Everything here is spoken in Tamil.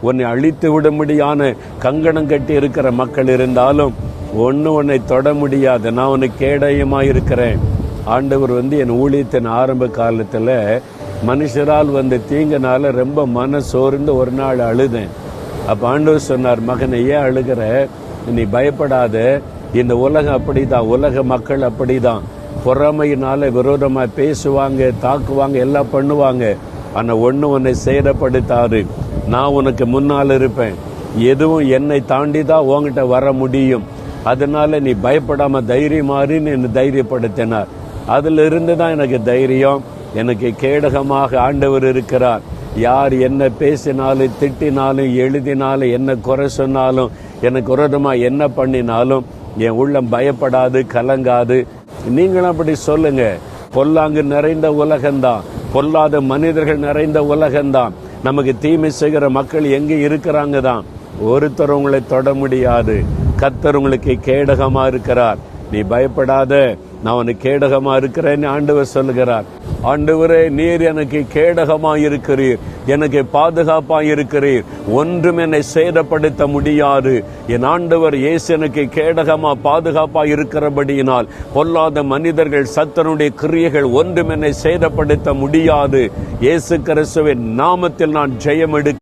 உன்னை அழித்து விடும்படியான கங்கணம் கட்டி இருக்கிற மக்கள் இருந்தாலும் உன்னை தொட முடியாது. நான் உனக்கு கேடயமாக இருக்கிறேன். ஆண்டவர் என் ஊழியத்தின் ஆரம்ப காலத்தில் மனுஷரால் தீங்கினால ரொம்ப மனசோர்ந்து ஒரு நாள் அழுதேன். அப்போ ஆண்டவர் சொன்னார், மகனை ஏன் அழுகிற? நீ பயப்படாத. இந்த உலகம் அப்படிதான், உலக மக்கள் அப்படிதான். பொறாமையினால விரோதமாக பேசுவாங்க, தாக்குவாங்க, எல்லாம் பண்ணுவாங்க. ஆனால் உன்னை சேதப்படுத்தாது. நான் உனக்கு முன்னால் இருப்பேன். எதுவும் என்னை தாண்டி தான் உங்ககிட்ட வர முடியும். அதனால நீ பயப்படாம தைரியமாறின்னு என்னை தைரியப்படுத்தினார். அதுல இருந்து தான் எனக்கு தைரியம். எனக்கு கேடகமாக ஆண்டவர் இருக்கிறார். யார் என்ன பேசினாலும், திட்டினாலும், எழுதினாலும், என்ன குறை சொன்னாலும், எனக்கு விரோதமா என்ன பண்ணினாலும் என் உள்ளம் பயப்படாது, கலங்காது. நீங்களும் அப்படி சொல்லுங்க. பொல்லாங்கு நிறைந்த உலகம்தான், பொல்லாத மனிதர்கள் நிறைந்த உலகம்தான். நமக்கு தீமை செய்கிற மக்கள் எங்க இருக்கிறாங்க தான். ஒருத்தர் உங்களை தொட முடியாது. கர்த்தர் உங்களுக்கு கேடகமா இருக்கிறார். நீ பயப்படாத, நான் உனக்கு கேடகமா இருக்கிறேன்னு ஆண்டவர் சொல்லுகிறார். ஆண்டவரே, நீர் எனக்கு கேடகமா இருக்கிறீர், எனக்கு பாதுகாப்பா இருக்கிறீர். ஒன்றும் என்னை சேதப்படுத்த முடியாது. என் ஆண்டவர் இயேசு எனக்கு கேடகமா பாதுகாப்பா இருக்கிறபடியினால் பொல்லாத மனிதர்கள், சத்துருடைய கிரியைகள் ஒன்றும் என்னை சேதப்படுத்த முடியாது. இயேசு கிறிஸ்துவின் நாமத்தில் நான் ஜெயம் எடுக்க